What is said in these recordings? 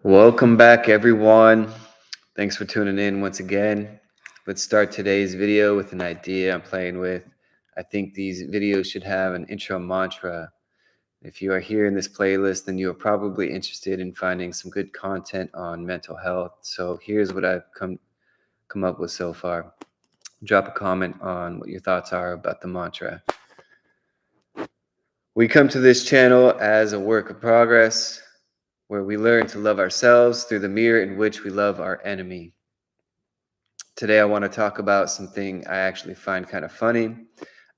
Welcome back, everyone. Thanks for tuning in once again. Let's start today's video with an idea I'm playing with. I think these videos should have an intro mantra. If you are here in this playlist, then you are probably interested in finding some good content on mental health. So here's what I've come up with so far. Drop a comment on what your thoughts are about the mantra. We come to this channel as a work of progress, where we learn to love ourselves through the mirror in which we love our enemy. Today, I want to talk about something I actually find kind of funny.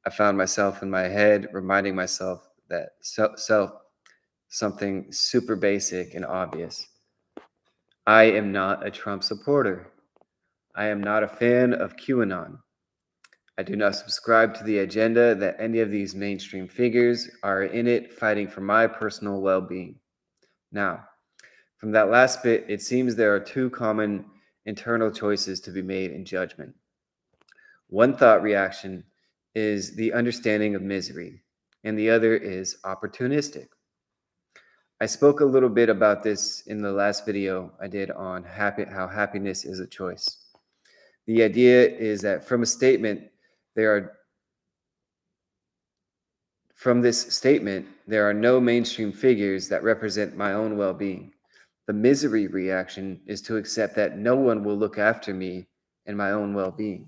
I found myself in my head reminding myself that something super basic and obvious. I am not a Trump supporter. I am not a fan of QAnon. I do not subscribe to the agenda that any of these mainstream figures are in it fighting for my personal well being. Now, from that last bit, it seems there are two common internal choices to be made in judgment. One thought reaction is the understanding of misery, and the other is opportunistic. I spoke a little bit about this in the last video I did on how happiness is a choice. The idea is that from this statement, there are no mainstream figures that represent my own well-being. The misery reaction is to accept that no one will look after me and my own well-being.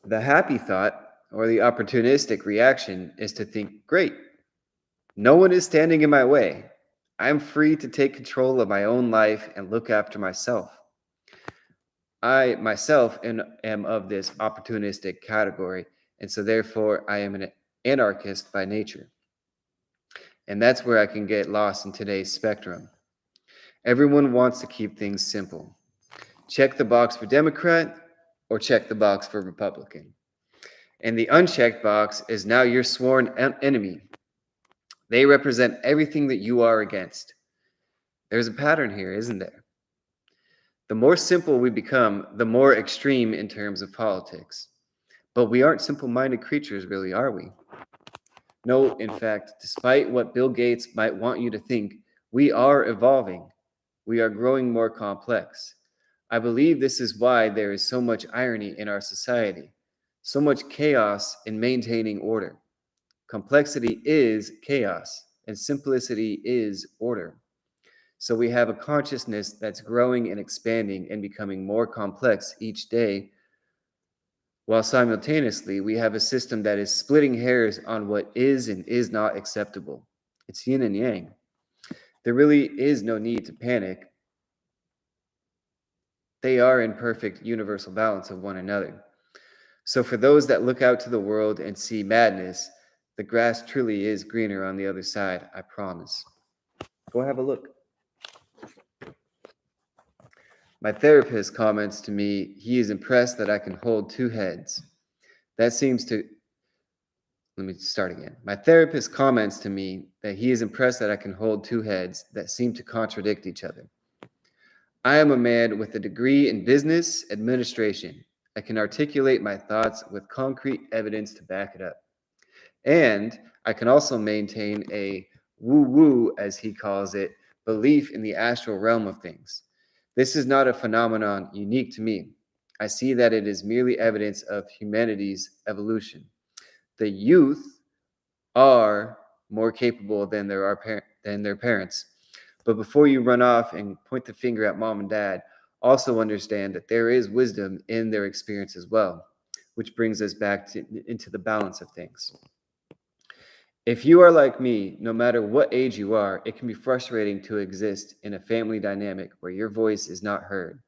The happy thought, or the opportunistic reaction, is to think, great, no one is standing in my way. I'm free to take control of my own life and look after myself. I myself am of this opportunistic category, and so therefore I am an anarchist by nature. And that's where I can get lost in today's spectrum. Everyone wants to keep things simple. Check the box for Democrat or check the box for Republican. And the unchecked box is now your sworn enemy. They represent everything that you are against. There's a pattern here, isn't there? The more simple we become, the more extreme in terms of politics. But we aren't simple-minded creatures, really, are we? No, in fact, despite what Bill Gates might want you to think, we are evolving. We are growing more complex. I believe this is why there is so much irony in our society, so much chaos in maintaining order. Complexity is chaos, and simplicity is order. So we have a consciousness that's growing and expanding and becoming more complex each day, while simultaneously we have a system that is splitting hairs on what is and is not acceptable. It's yin and yang. There really is no need to panic. They are in perfect universal balance of one another. So for those that look out to the world and see madness, the grass truly is greener on the other side, I promise. Go have a look. My therapist comments to me he is impressed that I can hold two heads. That seems to Let me start again. My therapist comments to me that he is impressed that I can hold two heads that seem to contradict each other. I am a man with a degree in business administration. I can articulate my thoughts with concrete evidence to back it up. And I can also maintain a woo-woo, as he calls it, belief in the astral realm of things. This is not a phenomenon unique to me. I see that it is merely evidence of humanity's evolution. The youth are more capable than their parents. But before you run off and point the finger at mom and dad, also understand that there is wisdom in their experience as well, which brings us back into the balance of things. If you are like me, no matter what age you are, it can be frustrating to exist in a family dynamic where your voice is not heard.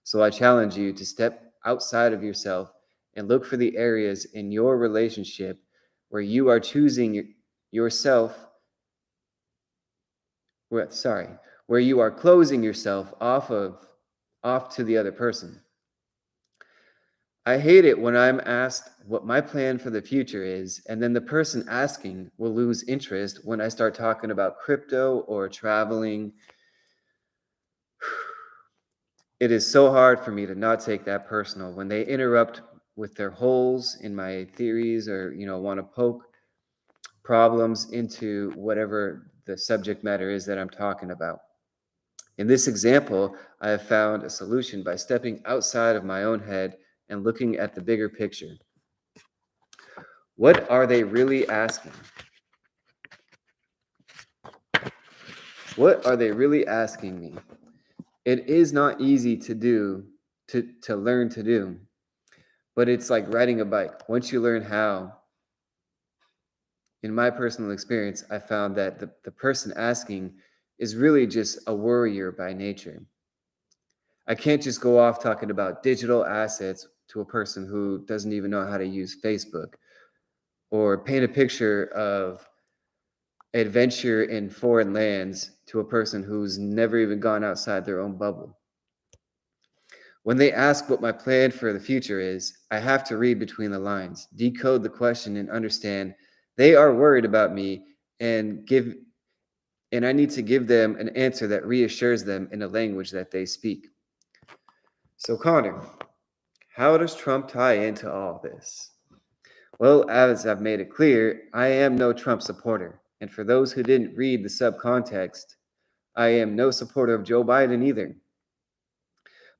So I challenge you to step outside of yourself and look for the areas in your relationship where you are choosing yourself, where you are closing yourself off to the other person. I hate it when I'm asked what my plan for the future is, and then the person asking will lose interest when I start talking about crypto or traveling. It is so hard for me to not take that personal when they interrupt with their holes in my theories or, want to poke. problems into whatever the subject matter is that I'm talking about. In this example, I have found a solution by stepping outside of my own head and looking at the bigger picture. What are they really asking? What are they really asking me? It is not easy to do, to learn to do, but it's like riding a bike. Once you learn how, in my personal experience, I found that the person asking is really just a worrier by nature. I can't just go off talking about digital assets to a person who doesn't even know how to use Facebook, or paint a picture of adventure in foreign lands to a person who's never even gone outside their own bubble. When they ask what my plan for the future is, I have to read between the lines, decode the question, and understand they are worried about me, and I need to give them an answer that reassures them in a language that they speak. So, Connor, how does Trump tie into all this? Well, as I've made it clear, I am no Trump supporter. And for those who didn't read the subcontext, I am no supporter of Joe Biden either.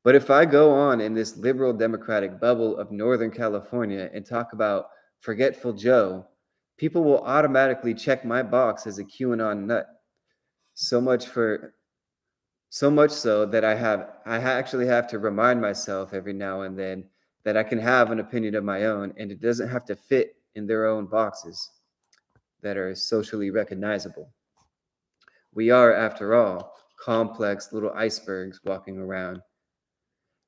But if I go on in this liberal Democratic bubble of Northern California and talk about Forgetful Joe, people will automatically check my box as a QAnon nut. So much so that I actually have to remind myself every now and then that I can have an opinion of my own, and it doesn't have to fit in their own boxes that are socially recognizable. We are, after all, complex little icebergs walking around.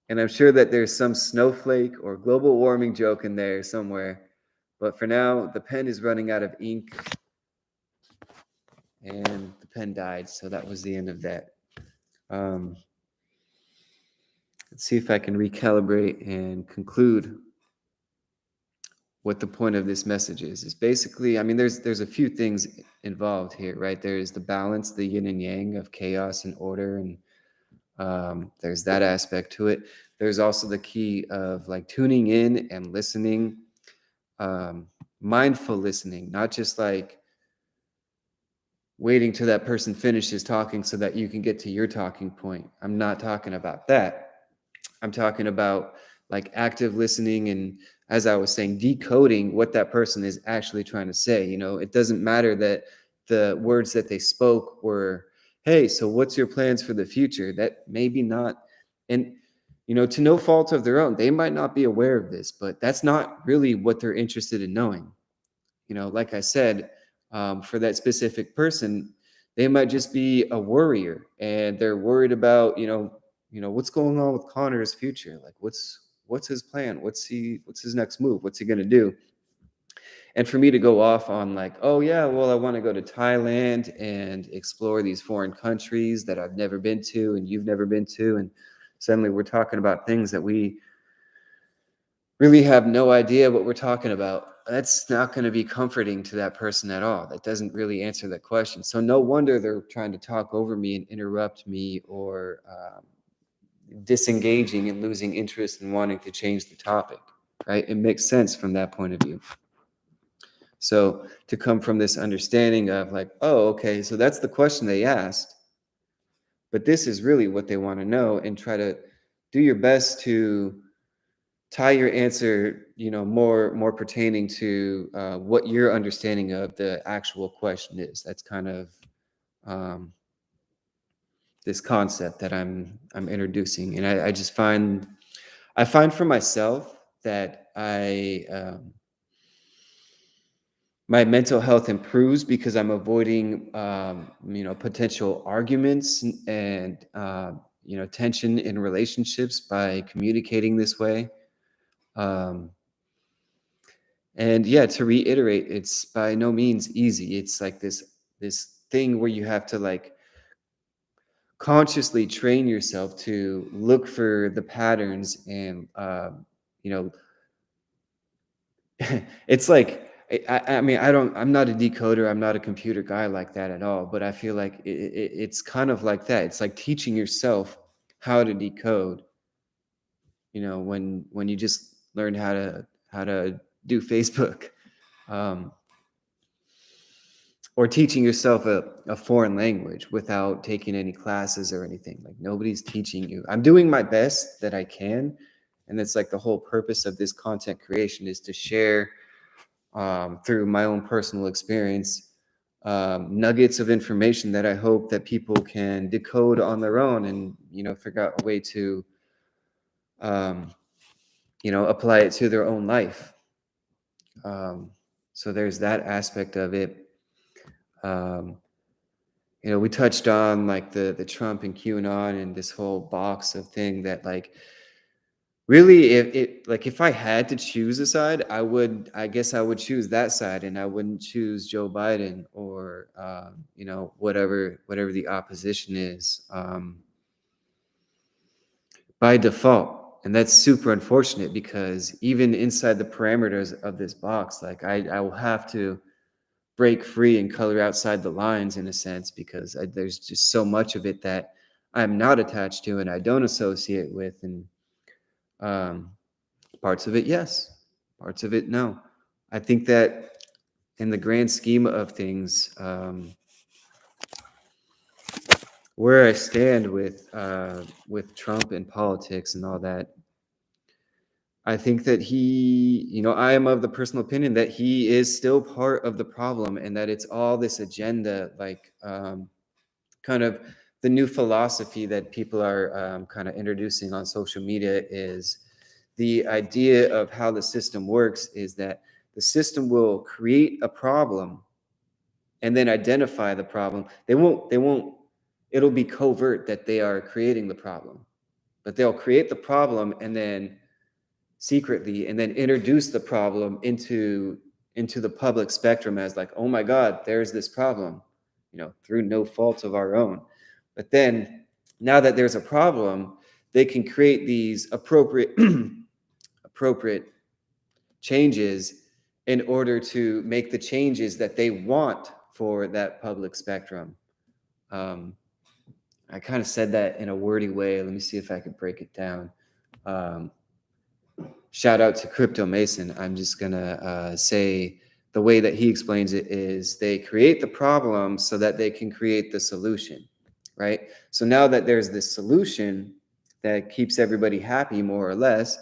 And I'm sure that there's some snowflake or global warming joke in there somewhere. But for now, the pen is running out of ink, and the pen died. So that was the end of that. Let's see if I can recalibrate and conclude what the point of this message is. Is basically, I mean, there's a few things involved here, right? There's the balance, the yin and yang of chaos and order, and there's that aspect to it. There's also the key of like tuning in and listening, mindful listening, not just like waiting till that person finishes talking so that you can get to your talking point. I'm not talking about that. I'm talking about like active listening, and as I was saying, decoding what that person is actually trying to say. You know, it doesn't matter that the words that they spoke were, hey, so what's your plans for the future? That maybe not. And, you know, to no fault of their own, they might not be aware of this, but that's not really what they're interested in knowing. You know, like I said, for that specific person, they might just be a worrier, and they're worried about, what's going on with Connor's future. Like, what's his plan? What's his next move? What's he going to do? And for me to go off on like, oh yeah, well, I want to go to Thailand and explore these foreign countries that I've never been to and you've never been to, and suddenly we're talking about things that we really have no idea what we're talking about. That's not going to be comforting to that person at all. That doesn't really answer that question. So no wonder they're trying to talk over me and interrupt me, or disengaging and losing interest and wanting to change the topic, right? It makes sense from that point of view. So to come from this understanding of like, oh, okay, so that's the question they asked, but this is really what they want to know, and try to do your best to tie your answer, more pertaining to what your understanding of the actual question is. That's kind of this concept that I'm introducing, and I find for myself that my mental health improves because I'm avoiding potential arguments and tension in relationships by communicating this way. And yeah, to reiterate, it's by no means easy. It's like this thing where you have to like consciously train yourself to look for the patterns, and you know it's like I mean, I'm not a decoder, I'm not a computer guy like that at all, but I feel like it's kind of like that. It's like teaching yourself how to decode, when you just learned how to do Facebook. or teaching yourself a foreign language without taking any classes or anything. Like nobody's teaching you. I'm doing my best that I can. And that's like the whole purpose of this content creation is to share through my own personal experience nuggets of information that I hope that people can decode on their own and, figure out a way to, apply it to their own life. So there's that aspect of it. We touched on like the Trump and QAnon and this whole box of thing that like really if I had to choose a side, I guess I would choose that side and I wouldn't choose Joe Biden or whatever the opposition is by default. And that's super unfortunate because even inside the parameters of this box, like I will have to break free and color outside the lines in a sense because there's just so much of it that I'm not attached to and I don't associate with. And parts of it, yes. Parts of it, no. I think that in the grand scheme of things, where I stand with Trump and politics and all that, I think that I am of the personal opinion that he is still part of the problem and that it's all this agenda, like kind of the new philosophy that people are kind of introducing on social media is the idea of how the system works is that the system will create a problem and then identify the problem. It'll be covert that they are creating the problem, but they'll create the problem and then secretly and then introduce the problem into the public spectrum as like, oh my God, there's this problem, through no fault of our own. But then now that there's a problem, they can create these appropriate changes in order to make the changes that they want for that public spectrum. I kind of said that in a wordy way. Let me see if I could break it down. Shout out to Crypto Mason. I'm just going to say the way that he explains it is they create the problem so that they can create the solution, right? So now that there's this solution that keeps everybody happy, more or less,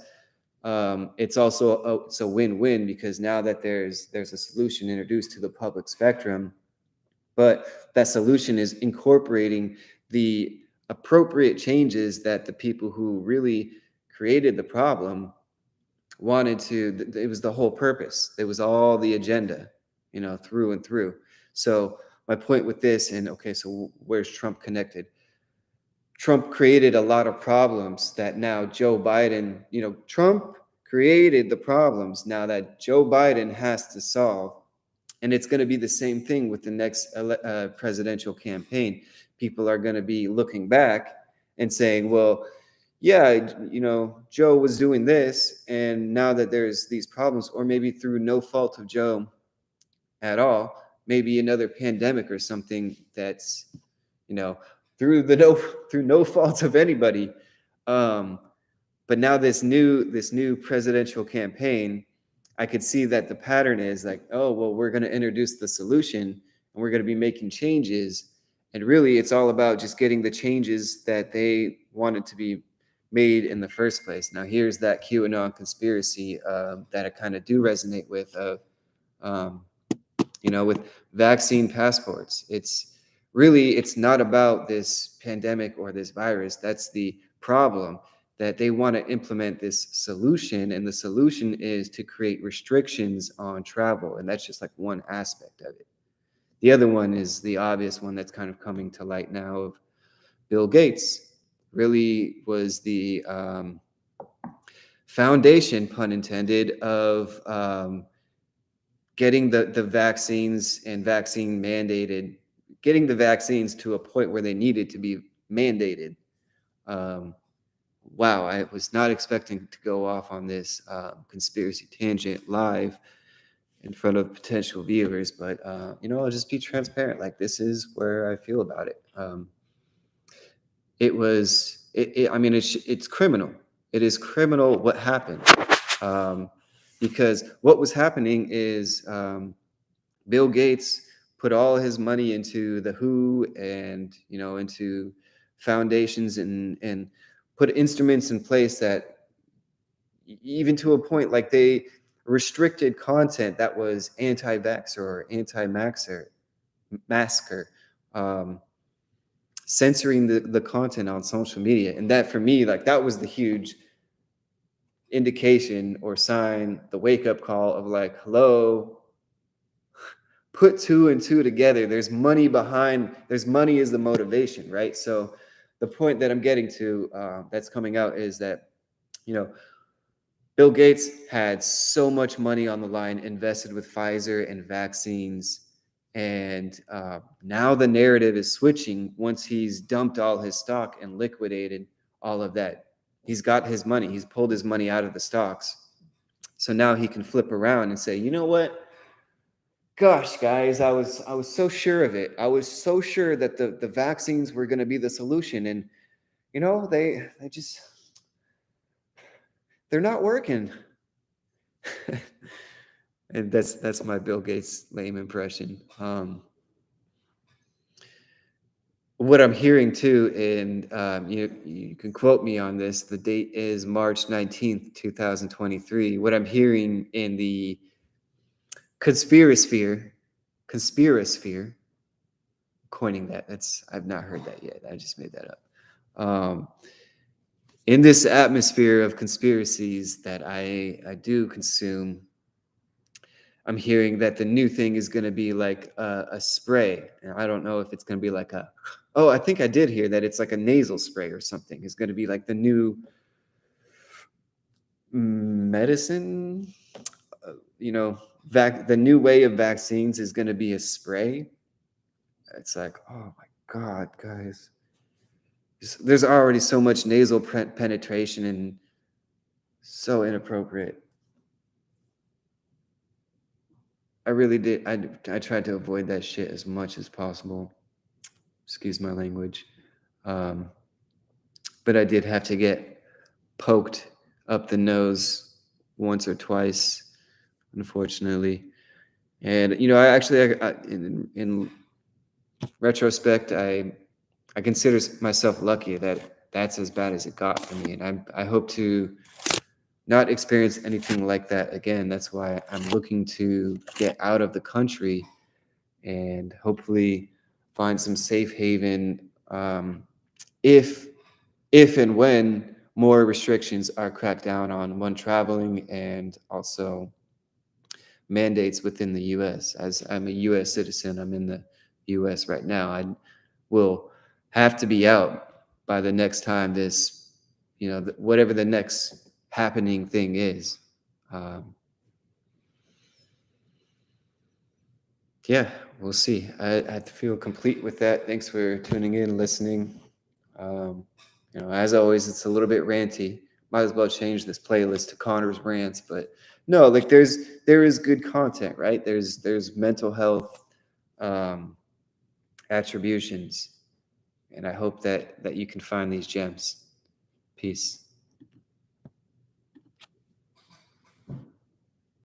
it's also it's a win-win because now that there's a solution introduced to the public spectrum, but that solution is incorporating the appropriate changes that the people who really created the problem wanted to. It was the whole purpose. It was all the agenda, through and through. So my point with this, and okay, so where's Trump connected? Trump created a lot of problems that now Joe Biden, Trump created the problems now that Joe Biden has to solve. And it's going to be the same thing with the next presidential campaign. People are going to be looking back and saying, well, yeah, Joe was doing this. And now that there's these problems, or maybe through no fault of Joe at all, maybe another pandemic or something that's, through no fault of anybody. But now this new presidential campaign, I could see that the pattern is like, oh, well, we're going to introduce the solution and we're going to be making changes. And really, it's all about just getting the changes that they wanted to be made in the first place. Now, here's that QAnon conspiracy that I kind of do resonate with, with vaccine passports. It's not about this pandemic or this virus. That's the problem, that they want to implement this solution, and the solution is to create restrictions on travel, and that's just like one aspect of it. The other one is the obvious one that's kind of coming to light now of Bill Gates. Really was the foundation, pun intended, of getting the vaccines and vaccine mandated, getting the vaccines to a point where they needed to be mandated. Wow, I was not expecting to go off on this conspiracy tangent live in front of potential viewers, but I'll just be transparent. Like, this is where I feel about it. It's criminal. It is criminal what happened, because what was happening is Bill Gates put all his money into the WHO and into foundations and put instruments in place that even to a point like they restricted content that was anti-vaxxer or anti-maxer masker, censoring the content on social media. And that for me, like that was the huge indication or sign, the wake-up call of like, hello, put two and two together. There's money behind, there's money is the motivation, right? So the point that I'm getting to, that's coming out, is that Bill Gates had so much money on the line invested with Pfizer and vaccines. And now the narrative is switching once he's dumped all his stock and liquidated all of that. He's got his money. He's pulled his money out of the stocks. So now he can flip around and say, you know what? Gosh, guys, I was so sure of it. I was so sure that the vaccines were going to be the solution. And, they just, they're not working. And that's my Bill Gates lame impression. What I'm hearing too, and you can quote me on this, the date is March 19th, 2023. What I'm hearing in the conspirasphere, coining that. I've not heard that yet. I just made that up. In this atmosphere of conspiracies that I do consume, I'm hearing that the new thing is going to be like a spray. And I don't know if it's going to be like I think I did hear that it's like a nasal spray or something. It's going to be like the new medicine. The new way of vaccines is going to be a spray. It's like, oh my God, guys. There's already so much nasal penetration and so inappropriate. I really did. I tried to avoid that shit as much as possible. Excuse my language. But I did have to get poked up the nose once or twice, unfortunately. And, I actually, in retrospect, I consider myself lucky that that's as bad as it got for me. And I hope to not experience anything like that again. That's why I'm looking to get out of the country and hopefully find some safe haven, if and when more restrictions are cracked down on when traveling, and also mandates within the U.S. As I'm a U.S. citizen, I'm in the U.S. right now. I will have to be out by the next time this, whatever the next happening thing is. Yeah, we'll see. I feel complete with that. Thanks for tuning in, listening. As always, it's a little bit ranty. Might as well change this playlist to Connor's rants, but no, like there is good content, right? There's mental health attributions, and I hope that you can find these gems. Peace.